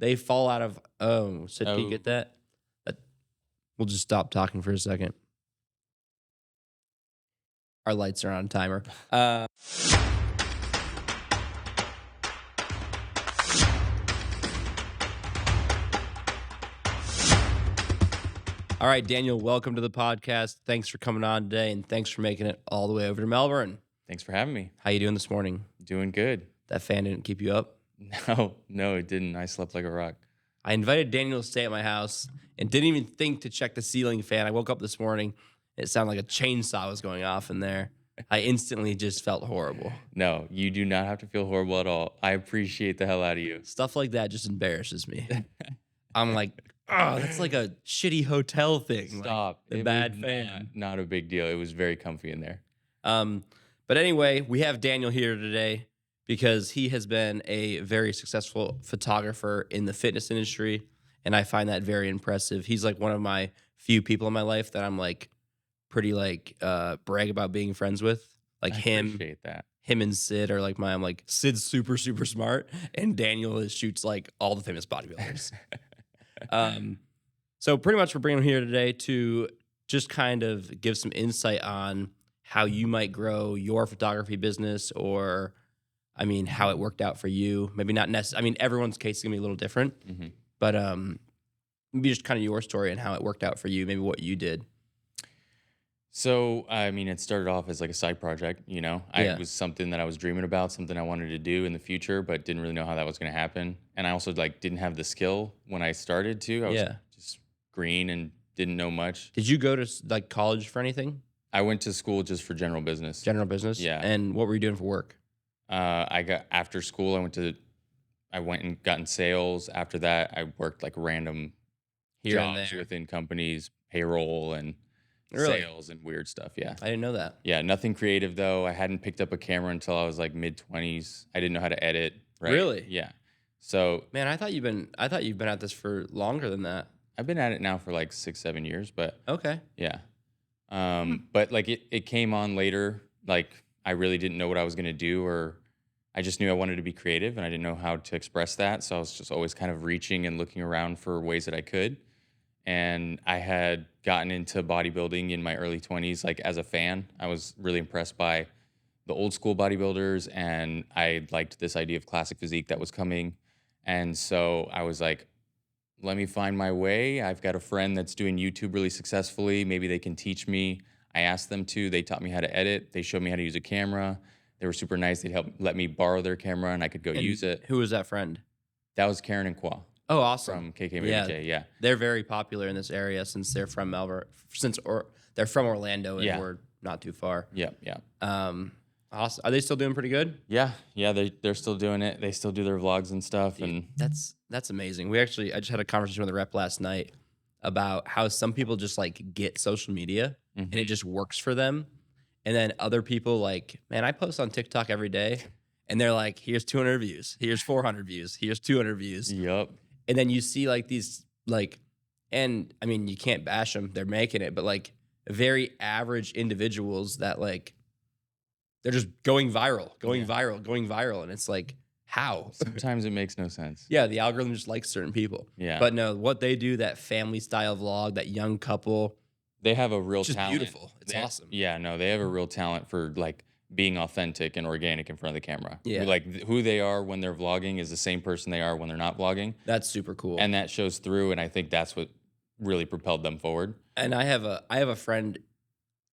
They fall out of. Oh, so do you Oh, get that? Uh, We'll just stop talking for a second. Our lights are on timer. All right, Daniel, welcome to the podcast. Thanks for coming on today, and thanks for making it all the way over to Melbourne. thanks for having me. How you doing this morning? Doing good. That fan didn't keep you up? No, it didn't. I slept like a rock. I invited Daniel to stay at my house and didn't even think to check the ceiling fan. I woke up this morning. It sounded like a chainsaw was going off in there. I instantly just felt horrible. No, you do not have to feel horrible at all. I appreciate the hell out of you. Stuff like that just embarrasses me. I'm like, oh, that's like a shitty hotel thing. Stop. Like the It bad was fan. Not a big deal. It was very comfy in there. But anyway, we have Daniel here today because he has been a very successful photographer in the fitness industry, and I find that very impressive. He's like one of my few people in my life that I'm like pretty like brag about being friends with. Like I him appreciate that. and Sid are like I'm like Sid's super smart, and Daniel shoots like all the famous bodybuilders. So pretty much we're bringing him here today to just kind of give some insight on how you might grow your photography business, or I mean how it worked out for you. Maybe not necessarily. I mean everyone's case is gonna be a little different, but maybe just kind of your story and how it worked out for you. Maybe what you did. So, I mean, it started off as like a side project, you know? Yeah. It was something that I was dreaming about, something I wanted to do in the future, but didn't really know how that was going to happen. And I also like didn't have the skill when I started to. I was just green and didn't know much. Did you go to like college for anything? I went to school just for general business. General business. Yeah. And what were you doing for work? I got after school. I went and got in sales. After that, I worked like random Here and jobs there. within companies, payroll and Really? sales and weird stuff. Yeah. I didn't know that. Yeah. Nothing creative though. I hadn't picked up a camera until I was like mid-20s. I didn't know how to edit. Right. Really? Yeah. So Man, I thought you've been at this for longer than that. I've been at it now for like 6-7 years, but Okay. yeah. But like it came on later. Like I really didn't know what I was going to do, or I just knew I wanted to be creative and I didn't know how to express that. So I was just always kind of reaching and looking around for ways that I could. And I had gotten into bodybuilding in my early 20s, like as a fan. I was really impressed by the old school bodybuilders, and I liked this idea of classic physique that was coming. And so I was like, let me find my way. I've got a friend that's doing YouTube really successfully. Maybe they can teach me. I asked them to. They taught me how to edit. They showed me how to use a camera. They were super nice. They'd let me borrow their camera and I could go And use it. Who was that friend? That was Karen and Kwa Oh, awesome. from KKMK. Yeah. They're very popular in this area since they're from Melbourne. They're from Orlando and Yeah. we're not too far. Yeah. Yeah. Awesome. Are they still doing pretty good? Yeah. Yeah. They're still doing it. They still do their vlogs and stuff. Dude, And that's amazing. I just had a conversation with a rep last night about how some people just like get social media and it just works for them. And then other people like, man, I post on TikTok every day and they're like, here's 200 views, here's 400 views, here's 200 views. Yep. And then you see like these like, and I mean, you can't bash them, they're making it, but like very average individuals that like, they're just going viral. And it's like, how? Sometimes it makes no sense. Yeah, the algorithm just likes certain people. Yeah. But no, what they do, that family style vlog, that young couple, They have a real it's just talent. beautiful. It's They- awesome. Yeah, no, they have a real talent for like being authentic and organic in front of the camera. Yeah. Like who they are when they're vlogging is the same person they are when they're not vlogging. That's super cool. And that shows through, and I think that's what really propelled them forward. And I have a friend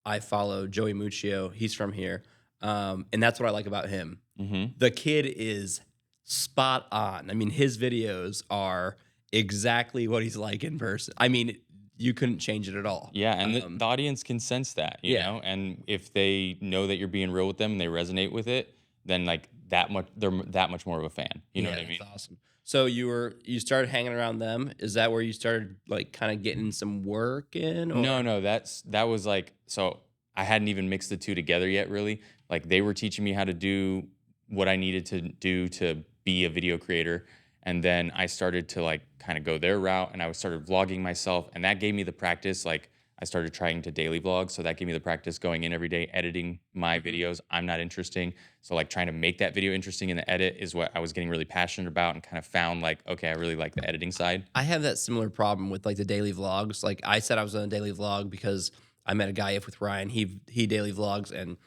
I follow, Joey Muccio. He's from here. And that's what I like about him. Mm-hmm. The kid is spot on. I mean, his videos are exactly what he's like in person. I mean, you couldn't change it at all. Yeah, and the audience can sense that, you know? And if they know that you're being real with them and they resonate with it, then like they're that much more of a fan. You know what I mean? That's awesome. So you started hanging around them. Is that where you started like kind of getting some work in? Or? No, that was like, so I hadn't even mixed the two together yet, really. Like they were teaching me how to do what I needed to do to be a video creator. And then I started to like kind of go their route, and I started vlogging myself, and that gave me the practice. Like I started trying to daily vlog. So that gave me the practice going in every day, editing my videos. I'm not interesting. So like trying to make that video interesting in the edit is what I was getting really passionate about, and kind of found like, okay, I really like the editing side. I have that similar problem with like the daily vlogs. Like I said I was on a daily vlog because I met a guy if with Ryan. He daily vlogs and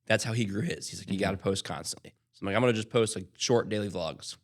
that's how he grew his. He's like, you got to Mhm. post constantly. So I'm like, I'm gonna just post like short daily vlogs.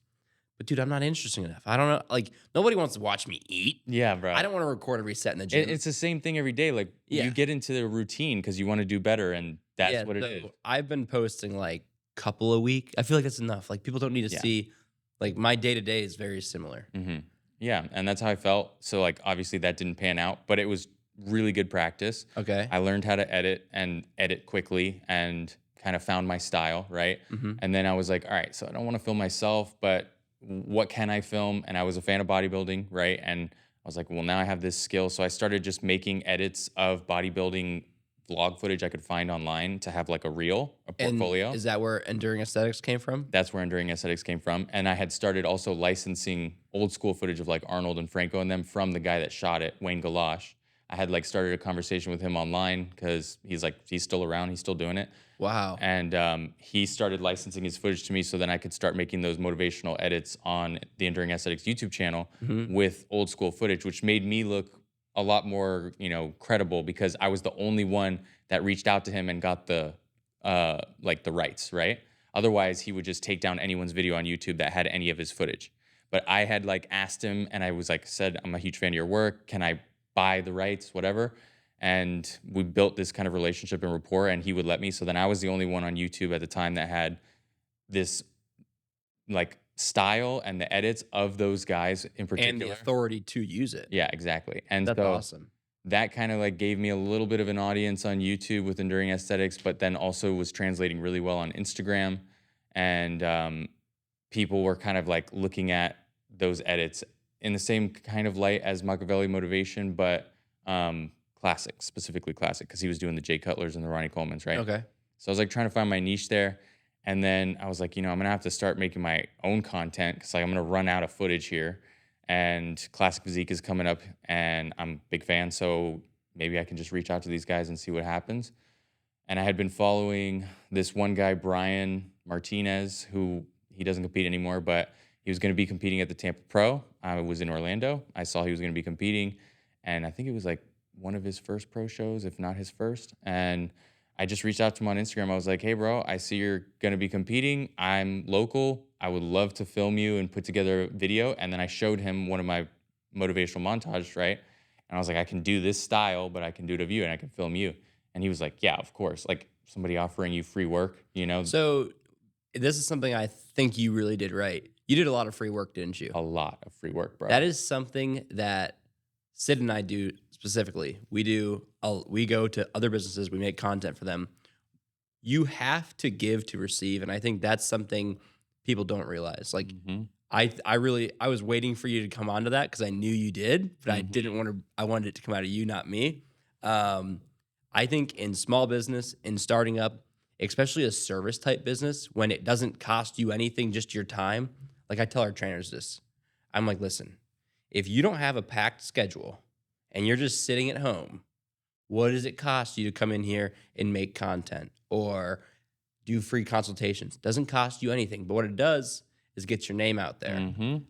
But dude, I'm not interesting enough. I don't know. Like nobody wants to watch me eat. Yeah, I bro. don't want to record every set in the gym. It's the same thing every day. Like you Yeah. get into the routine because you want to do better, and that's Yeah. what it is. So I've been posting like couple a week. I feel like that's enough. Like people don't need to Yeah. see like my day to day is very similar. hmm Yeah, and that's how I felt. So like obviously that didn't pan out, but it was really good practice. Okay. I learned how to edit and edit quickly and kind of found my style, right? Hmm. And then I was like, all right, so I don't want to film myself, but what can I film? And I was a fan of bodybuilding, right? And I was like, well, now I have this skill. So I started just making edits of bodybuilding vlog footage I could find online to have like a reel, a And portfolio. is that where enduring aesthetics came from? That's where Enduring Aesthetics came from. And I had started also licensing old school footage of like Arnold and Franco and them from the guy that shot it, Wayne Galosh. I had like started a conversation with him online because he's like, he's still around, he's still doing it. Wow. And he started licensing his footage to me so then I could start making those motivational edits on the Enduring Aesthetics YouTube channel Hmm. with old school footage, which made me look a lot more, credible because I was the only one that reached out to him and got the like the rights, right? Otherwise, he would just take down anyone's video on YouTube that had any of his footage. But I had like asked him and I was like, said, I'm a huge fan of your work. Can I buy the rights, whatever? And we built this kind of relationship and rapport, and he would let me. So then I was the only one on YouTube at the time that had this like style and the edits of those guys in And the particular. authority to use it. Yeah, exactly. And That's so awesome. that kind of like gave me a little bit of an audience on YouTube with Enduring Aesthetics, but then also was translating really well on Instagram. And people were kind of like looking at those edits in the same kind of light as Machiavelli Motivation, but classic, specifically classic, because he was doing the Jay Cutlers and the Ronnie Colemans, right? Okay. So I was like trying to find my niche there. And then I was like, I'm gonna have to start making my own content because like I'm gonna run out of footage here. And Classic Physique is coming up, and I'm a big fan. So maybe I can just reach out to these guys and see what happens. And I had been following this one guy, Brian Martinez, who he doesn't compete anymore, but he was going to be competing at the Tampa Pro. I was in Orlando. I saw he was going to be competing, and I think it was like one of his first pro shows, if not his first. And I just reached out to him on Instagram. I was like, hey, bro, I see you're going to be competing. I'm local. I would love to film you and put together a video. And then I showed him one of my motivational montages, right? And I was like, I can do this style, but I can do it of you and I can film you. And he was like, yeah, of course. Like somebody offering you free work, So this is something I think you really did right. You did a lot of free work, didn't you? a lot of free work, bro. That is something that Sid and I do specifically. We go to other businesses, we make content for them. You have to give to receive, and I think that's something people don't realize. Like Mhm. I was waiting for you to come onto that because I knew you did, but I Mhm. didn't want to. I wanted it to come out of you, not me. I think in small business, in starting up, especially a service type business, when it doesn't cost you anything, just your time. Like I tell our trainers this, I'm like, listen, if you don't have a packed schedule and you're just sitting at home, what does it cost you to come in here and make content or do free consultations? Doesn't cost you anything, but what it does is get your name out there. Mhm.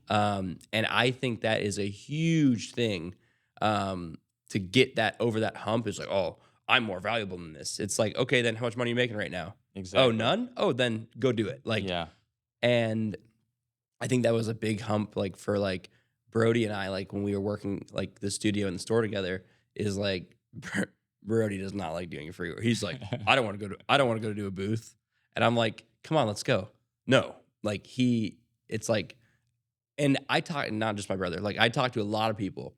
And I think that is a huge thing to get that over that hump. Is like, oh, I'm more valuable than this. It's like, okay, then how much money are you making right now? Oh, Exactly. none. Oh, then go do it. Like, Yeah. and I think that was a big hump, like for like Brody and I, like when we were working like the studio and the store together, is like Brody does not like doing free work. He's like, I don't want to go to do a booth. And I'm like, come on, let's go. No, like it's like, and I talk, not just my brother, like I talk to a lot of people.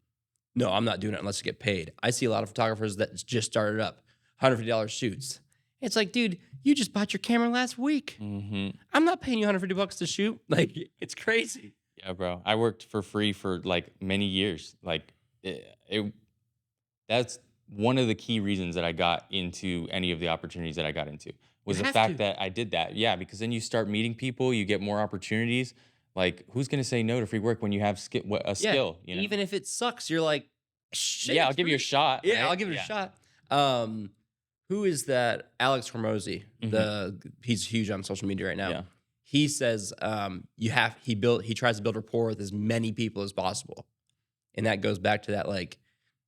No, I'm not doing it unless I get paid. I see a lot of photographers that just started up, $150 shoots. It's like, dude, you just bought your camera last week. Mhm. I'm not paying you $150 to shoot. Like, it's crazy. Yeah, bro. I worked for free for like many years. Like that's one of the key reasons that I got into any of the opportunities that I got into You was the have fact to. that I did that. Yeah, because then you start meeting people, you get more opportunities. Like who's going to say no to free work when you have a Yeah. skill, Even if it sucks, you're like, Shit, Yeah, I'll it's give you a pretty shot, yeah, right? I'll give it a Yeah. shot. Um, who is that? Alex Hormozy. Mhm. He's huge on social media right now. Yeah. He says, he tries to build rapport with as many people as possible. And that goes back to that, like,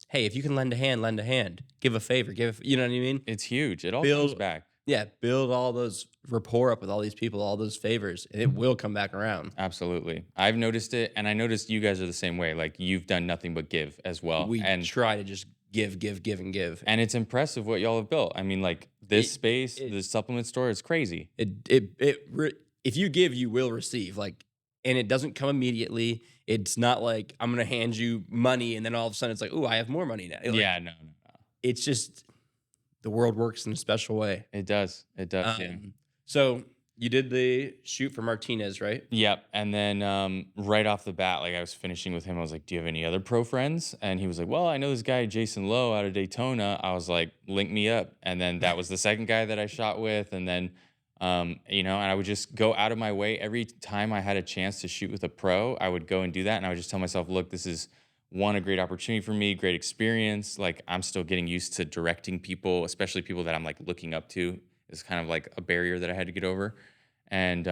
hey, if you can lend a hand, give a favor, you know what I mean? It's huge. It all comes Build, back. yeah, build all those rapport up with all these people, all those favors, and it will come back around. Absolutely. I've noticed it, and I noticed you guys are the same way. Like, you've done nothing but give as well. We try to just give, and give. And it's impressive what y'all have built. I mean, like this It, space, it, the supplement store is crazy. if you give, you will receive. Like, and it doesn't come immediately. It's not like I'm gonna hand you money and then all of a sudden it's like, oh, I have more money now. Like, Yeah, no, no, no. it's just the world works in a special way. It does. It does. Yeah. So you did the shoot for Martinez, right? Yep. And then right off the bat, like I was finishing with him, I was like, "Do you have any other pro friends?" And he was like, "Well, I know this guy Jason Lowe out of Daytona." I was like, "Link me up." And then that was the second guy that I shot with. And then, and I would just go out of my way every time I had a chance to shoot with a pro. I would go and do that, and I would just tell myself, "Look, this is one a great opportunity for me, great experience. Like I'm still getting used to directing people, especially people that I'm like looking up to. Is kind of like a barrier that I had to get over." And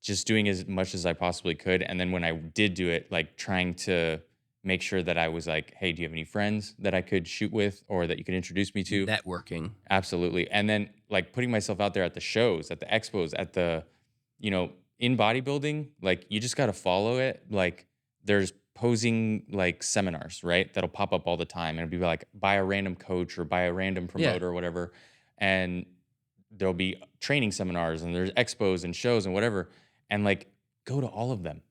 just doing as much as I possibly could. And then when I did do it, like trying to make sure that I was like, "Hey, do you have any friends that I could shoot with or that you could introduce me to?" Networking. Absolutely. And then like putting myself out there at the shows, at the expos, at the, in bodybuilding, like you just got to follow it. Like there's posing like seminars, right? That'll pop up all the time and it'll be like by a random coach or by a random Yeah. promoter or whatever. And there'll be training seminars and there's expos and shows and whatever. And like go to all of them,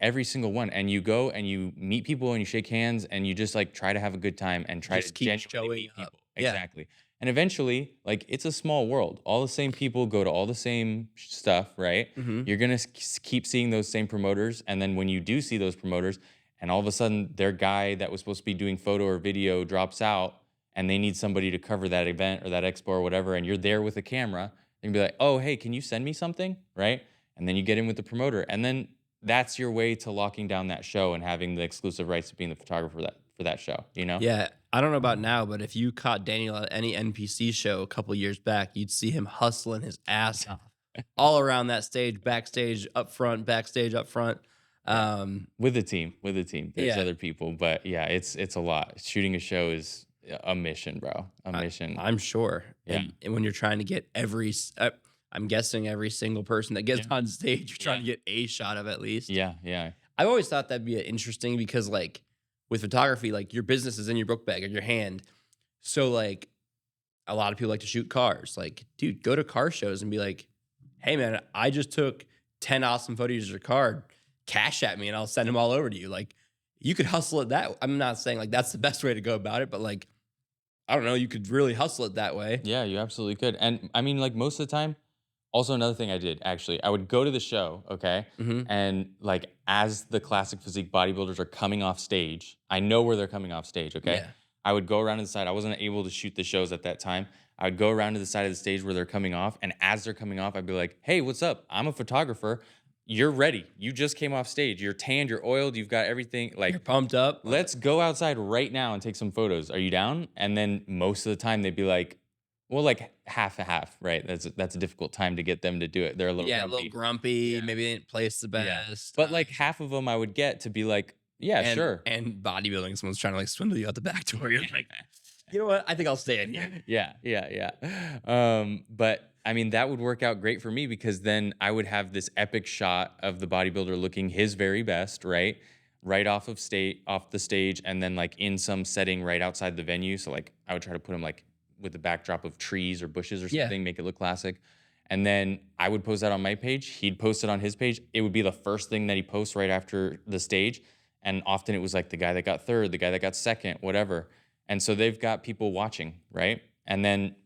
every single one. And you go and you meet people and you shake hands and you just like try to have a good time and try Just to keep genuinely showing meet up. people. Yeah. Exactly. And eventually, like it's a small world. All the same people go to all the same stuff, right? Mm-hmm. You're gonna keep seeing those same promoters, and then when you do see those promoters, and all of a sudden their guy that was supposed to be doing photo or video drops out, and they need somebody to cover that event or that expo or whatever, and you're there with a camera, and be like, "Oh, hey, can you send me something?" Right? And then you get in with the promoter, and then that's your way to locking down that show and having the exclusive rights to being the photographer for that show. Yeah. I don't know about now, but if you caught Daniel at any NPC show a couple years back, you'd see him hustling his ass off all around that stage, backstage, up front, backstage, up front. With the team, there's Yeah. other people, but yeah, it's a lot. Shooting a show is a mission, bro. A mission. I'm sure. Yeah. And when you're trying to get I'm guessing every single person that gets Yeah. on stage, you're trying Yeah. to get a shot of at least. Yeah, yeah, I've always thought that'd be interesting because, like, with photography, like your business is in your book bag or your hand. So, like, a lot of people like to shoot cars. Like, dude, go to car shows and be like, "Hey, man, I just took 10 awesome photos of your car. Cash at me, and I'll send them all over to you." Like, you could hustle it that. I'm not saying like that's the best way to go about it, but like, I don't know, you could really hustle it that way. yeah. You absolutely could. And I mean, like most of the time. Also, another thing I did actually, I would go to the show, okay, Mm-hmm. and like as the classic physique bodybuilders are coming off stage, I know where they're coming off stage, okay. Yeah. I would go around to the side. I wasn't able to shoot the shows at that time. I would go around to the side of the stage where they're coming off, and as they're coming off, I'd be like, "Hey, what's up? I'm a photographer. You're ready. You just came off stage. You're tanned. You're oiled. You've got everything. Like, You're pumped up. let's go outside right now and take some photos. Are you down?" And then most of the time they'd be like, well, like half a half, right? That's a difficult time to get them to do it. They're a little Yeah, grumpy. a little grumpy. Yeah. Maybe they didn't place the Yeah. best. But like half of them I would get to be like, "Yeah, and, sure." And bodybuilding, someone's trying to like swindle you out the back door. You're like, you know what? I think I'll stay in here. Yeah, yeah, yeah. But I mean, that would work out great for me because then I would have this epic shot of the bodybuilder looking his very best, right? Right off the stage, and then like in some setting right outside the venue. So like I would try to put him like with the backdrop of trees or bushes or Yeah. something, make it look classic. And then I would post that on my page. He'd post it on his page. It would be the first thing that he posts right after the stage. And often it was like the guy that got third, the guy that got second, whatever. And so they've got people watching, right? And then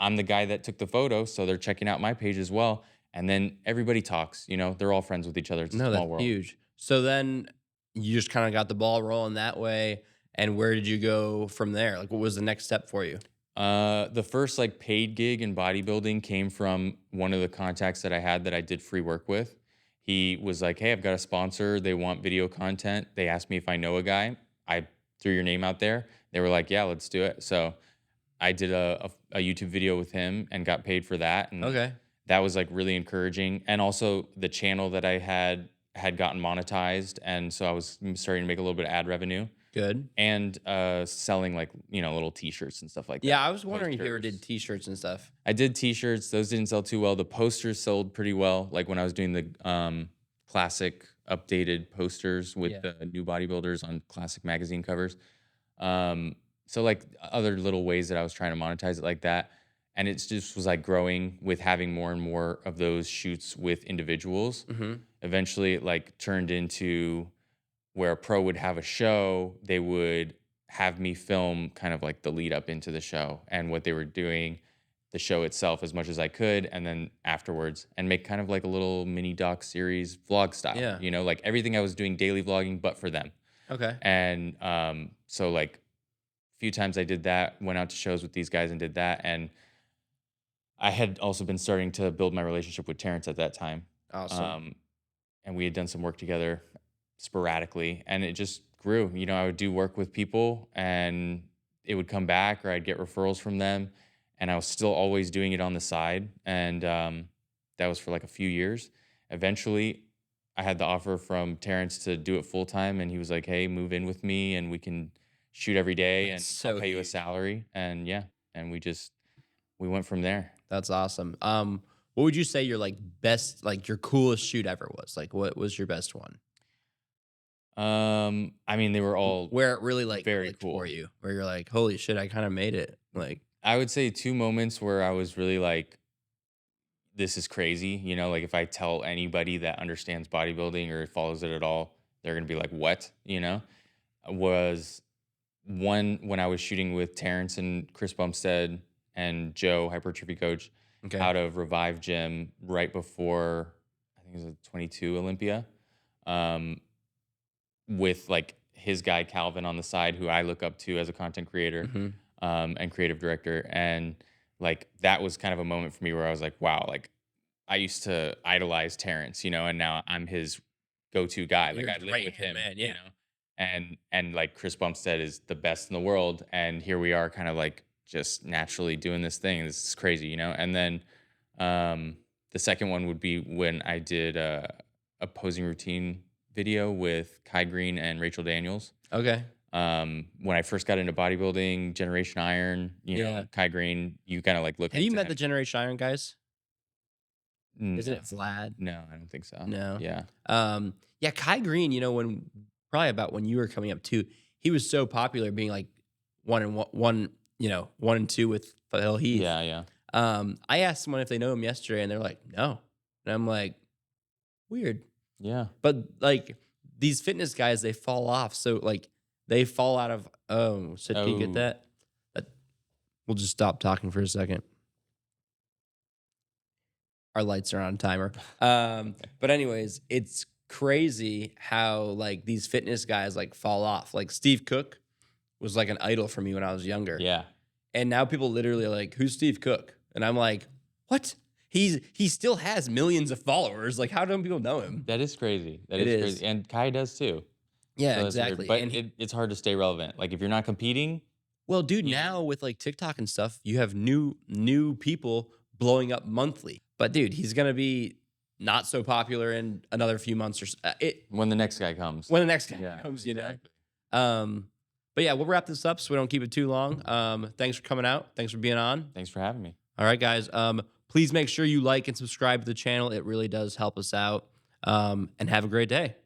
I'm the guy that took the photo, so they're checking out my page as well. And then everybody talks, they're all friends with each other. It's a No, small that's world. huge. So then you just kind of got the ball rolling that way. And where did you go from there? Like, what was the next step for you? The first like paid gig in bodybuilding came from one of the contacts that I had that I did free work with. He was like, "Hey, I've got a sponsor. They want video content. They asked me if I know a guy." I threw your name out there. They were like, yeah, let's do it. So I did a YouTube video with him and got paid for that. And Okay. that was like really encouraging. And also the channel that I had gotten monetized. And so I was starting to make a little bit of ad revenue Good. and selling like, little t-shirts and stuff like Yeah, that. I was wondering if you ever Posters. did T-shirts and stuff. I did t-shirts. Those didn't sell too well. The posters sold pretty well. Like when I was doing the classic updated posters with Yeah. the new bodybuilders on classic magazine covers. So like other little ways that I was trying to monetize it like that. And it just was like growing with having more and more of those shoots with individuals. Mm-hmm. Eventually it like turned into where a pro would have a show, they would have me film kind of like the lead up into the show and what they were doing, the show itself as much as I could, and then afterwards, and make kind of like a little mini doc series vlog style, Yeah. like everything I was doing daily vlogging, but for them. Okay. And so like a few times I did that, went out to shows with these guys and did that. And I had also been starting to build my relationship with Terrence at that time. Awesome. And we had done some work together sporadically, and it just grew. I would do work with people and it would come back, or I'd get referrals from them, and I was still always doing it on the side. And that was for like a few years. Eventually I had the offer from Terrence to do it full time, and he was like, hey, move in with me and we can shoot every day and That's I'll so pay you a huge. salary. And yeah, and we went from there. That's awesome. What would you say your like best, like your coolest shoot ever was? Like, what was your best one? I mean, they were all Where it really like very clicked cool. for you, where you're like, holy shit, I kind of made it. Like, I would say two moments where I was really like, this is crazy. Like if I tell anybody that understands bodybuilding or follows it at all, they're going to be like, what? Was one when I was shooting with Terrence and Chris Bumstead and Joe, hypertrophy coach, okay, out of Revive Gym right before, I think it was a 22 Olympia, with like his guy Calvin on the side, who I look up to as a content creator hmm and creative director. And like that was kind of a moment for me where I was like, wow, like I used to idolize Terrence, and now I'm his go-to guy. Like you're I live right with hand him, man, yeah. and like Chris Bumstead is the best in the world, and here we are, kind of like just naturally doing this thing. This is crazy, And then the second one would be when I did a posing routine video with Kai Green and Rachel Daniels. Okay, When I first got into bodybuilding, Generation Iron, yeah. Kai Green, you kind of like look Have you into met the him. Generation Iron guys? No, Isn't it Vlad? no, I don't think so. No. Yeah. Yeah, Kai Green. When probably about when you were coming up too, he was so popular, being like one, 1 and 2 with Phil Heath. Yeah, yeah. I asked someone if they know him yesterday, and they're like, no. And I'm like, weird. Yeah. But like these fitness guys, they fall off. So like they fall out of. Oh, so can you get Oh. that? We'll just stop talking for a second. Our lights are on timer. But anyways, it's crazy how like these fitness guys like fall off. Like Steve Cook was like an idol for me when I was younger. Yeah. And now people literally are like, who's Steve Cook? And I'm like, what? He still has millions of followers. Like, how don't people know him? That is crazy. That It is is. crazy. And Kai does too. Yeah, So that's weird. exactly. But And it's hard to stay relevant. Like if you're not competing, well, dude, Yeah. now with like TikTok and stuff, you have new people blowing up monthly. But dude, he's gonna be not so popular in another few months or when the next guy comes. when the next guy Yeah, comes, exactly. But yeah, we'll wrap this up so we don't keep it too long. Thanks for coming out. Thanks for being on. Thanks for having me. All right, guys. Please make sure you like and subscribe to the channel. It really does help us out. And have a great day.